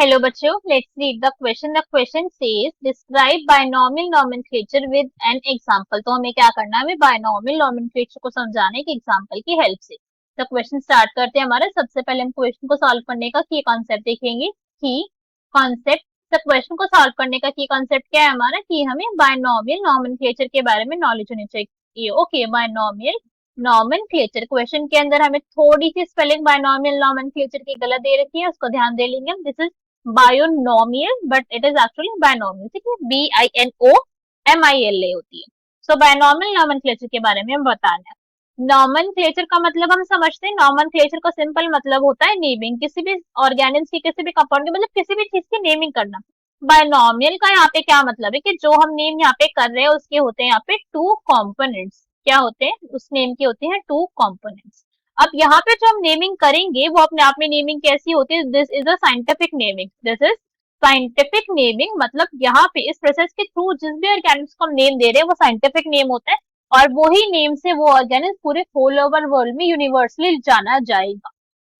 Hello बच्चों, let's read the question. The question says describe binomial nomenclature with an example. तो हमें क्या करना है, हमें बायनॉमियल नोमेनक्लेचर को समझाने के एग्जांपल की हेल्प से। तो क्वेश्चन स्टार्ट करते हैं हमारा। सबसे पहले हम क्वेश्चन को सॉल्व करने का की कॉन्सेप्ट देखेंगे। की कॉन्सेप्ट, तो क्वेश्चन को सॉल्व करने का की कॉन्सेप्ट क्या है हमारा, कि हमें बायनॉमियल नोमेनक्लेचर के बारे में नॉलेज होनी चाहिए। Okay, binomial nomenclature. क्वेश्चन के अंदर हमें थोड़ी सी स्पेलिंग बायनॉमियल नोमेनक्लेचर की गलत दे रखी है, उसको ध्यान दे लेंगे हम। This is binomial but it is actually binomial. ठीक है, BINOMILA होती है। सो बायनोमियल नोमेनक्लेचर के बारे में हम बताना है। नोमेनक्लेचर का मतलब हम समझते हैं। नोमेनक्लेचर का सिंपल मतलब होता है नेमिंग, किसी भी ऑर्गेनिल्स की, किसी भी कंपाउंड की, मतलब किसी भी चीज की नेमिंग करना। बायनोमियल का यहाँ पे क्या मतलब है, कि जो हम नेम यहाँ पे कर रहे हैं उसके होते हैं यहाँ पे टू कॉम्पोनेंट्स। क्या होते हैं, उस नेम के होते हैं टू कॉम्पोनेंट्स। अब यहाँ पे जो हम नेमिंग करेंगे वो अपने आप में नेमिंग कैसी होती है, this is a scientific naming. This is scientific naming, मतलब यहाँ पे इस प्रोसेस के थ्रू जिस भी ऑर्गेनिल्स को हम नेम दे रहे हैं वो साइंटिफिक नेम होता है, और वही नेम से वो ऑर्गेनिल्स पूरे होल ओवर वर्ल्ड में यूनिवर्सली जाना जाएगा।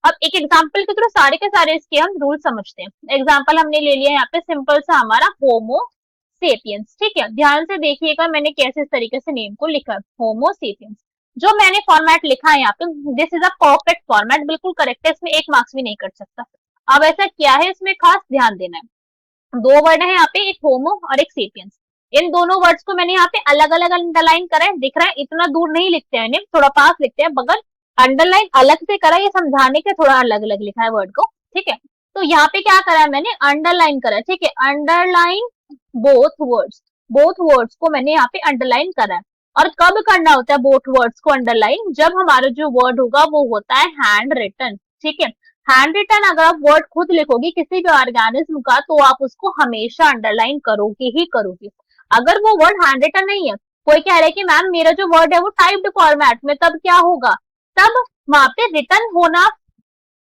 अब एक एग्जांपल के थ्रू सारे के सारे इसके हम रूल समझते हैं। एग्जांपल हमने ले लिया यहाँ पे सिंपल सा हमारा होमो सेपियंस। ठीक है, ध्यान से देखिएगा मैंने कैसे इस तरीके से नेम को लिखा है, होमो सेपियंस। जो मैंने फॉर्मेट लिखा है यहाँ पे, this is a perfect format, बिल्कुल करेक्ट है, इसमें एक मार्क्स भी नहीं कट सकता। अब ऐसा क्या है, इसमें खास ध्यान देना है। दो वर्ड है यहाँ पे, एक होमो और एक सेपियंस। इन दोनों वर्ड्स को मैंने यहाँ पे अलग अलग अंडरलाइन करा है, दिख रहा है, इतना दूर नहीं लिखते हैं, थोड़ा पास लिखते हैं, बगल अंडरलाइन अलग से करा है, ये समझाने के थोड़ा अलग अलग लिखा है वर्ड को। ठीक है, तो यहाँ पे क्या करा है मैंने, अंडरलाइन करा है। ठीक है, अंडरलाइन बोथ वर्ड्स को मैंने यहाँ पे अंडरलाइन करा है। और कब करना होता है बोथ वर्ड्स को अंडरलाइन, जब हमारा जो वर्ड होगा वो होता है हैंड रिटन। ठीक है, हैंड रिटन अगर आप वर्ड खुद लिखोगे किसी भी ऑर्गेनिज्म का, तो आप उसको हमेशा अंडरलाइन करोगे ही करोगे। अगर वो वर्ड हैंड रिटन नहीं है, कोई कह रहा है कि मैम मेरा जो वर्ड है वो टाइप्ड फॉर्मेट में, तब क्या होगा, तब वहां पे रिटन होना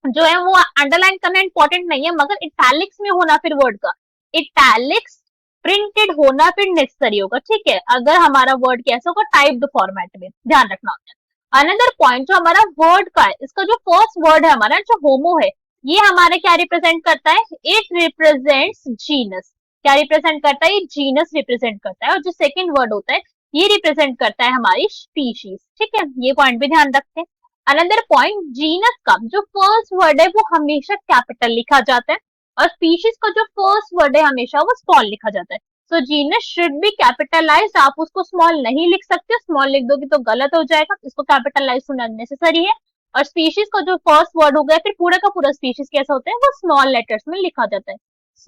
जो है वो अंडरलाइन करना इंपॉर्टेंट नहीं है, मगर इटैलिक्स में होना फिर वर्ड का, इटैलिक्स प्रिंटेड होना फिर नेसेसरी होगा। ठीक है, अगर हमारा वर्ड कैसे होगा, टाइप्ड फॉर्मेट में, ध्यान रखना होता है। अनदर पॉइंट जो हमारा वर्ड का है, इसका जो फर्स्ट वर्ड है हमारा जो होमो है, ये हमारा क्या रिप्रेजेंट करता है, इट रिप्रेजेंट्स जीनस। क्या रिप्रेजेंट करता है, ये जीनस रिप्रेजेंट करता है। और जो सेकेंड वर्ड होता है ये रिप्रेजेंट करता है हमारी स्पीशीज। ठीक है, ये पॉइंट भी ध्यान रखते हैं। अनदर पॉइंट, जीनस का जो फर्स्ट वर्ड है वो हमेशा कैपिटल लिखा जाता है, और स्पीशीज का जो फर्स्ट वर्ड है हमेशा वो स्मॉल लिखा जाता है। सो जीनस शुड बी कैपिटलाइज, आप उसको स्मॉल नहीं लिख सकते, स्मॉल लिख दोगे तो गलत हो जाएगा, इसको कैपिटलाइज होना नेसेसरी है। और स्पीशीज का जो फर्स्ट वर्ड हो गया, फिर पूरा का पूरा स्पीशीज कैसा होता है, वो स्मॉल लेटर्स में लिखा जाता है,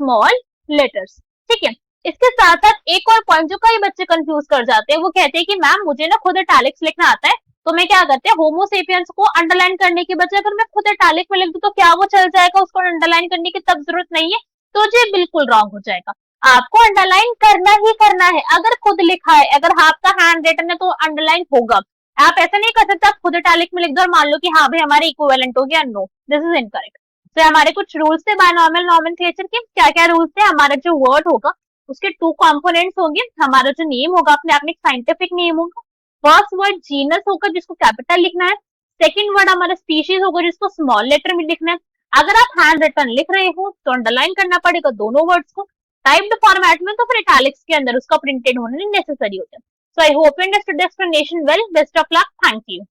स्मॉल लेटर्स। ठीक है, इसके साथ साथ एक और पॉइंट जो कई बच्चे कंफ्यूज कर जाते हैं, वो कहते हैं कि मैम मुझे ना खुद इटैलिक्स लिखना आता है, तो मैं क्या करते हैं, होमो सेपियंस को अंडरलाइन करने के बजाय अगर मैं खुद इटैलिक में लिख दूं तो क्या वो चल जाएगा, उसको अंडरलाइन करने की तब जरूरत नहीं है, तो ये बिल्कुल रॉन्ग हो जाएगा। आपको अंडरलाइन करना ही करना है, अगर खुद लिखा है, अगर आपका हैंड रिटन है तो अंडरलाइन होगा। आप ऐसा नहीं कर सकते आप खुद इटैलिक में लिख दो और मान लो कि हाँ भाई हमारे इक्विवेलेंट हो गया, नो, दिस इज इनकरेक्ट। तो हमारे कुछ रूल्स थे बायनॉमियल नोमेनक्लेचर के। क्या क्या रूल्स थे, हमारा जो वर्ड होगा उसके टू कंपोनेंट्स होंगे, हमारा जो नेम होगा अपने आप में साइंटिफिक नेम होगा, फर्स्ट वर्ड जीनस होगा जिसको कैपिटल लिखना है, सेकंड वर्ड हमारा स्पीशीज होगा जिसको स्मॉल लेटर में लिखना है। अगर आप हैंड रिटन लिख रहे हो तो अंडरलाइन करना पड़ेगा दोनों वर्ड्स को, टाइप्ड फॉर्मेट में तो फिर इटैलिक्स के अंदर उसका प्रिंटेड होना नेसेसरी होता है। So I hope you understood the explanation well, best of luck, thank you.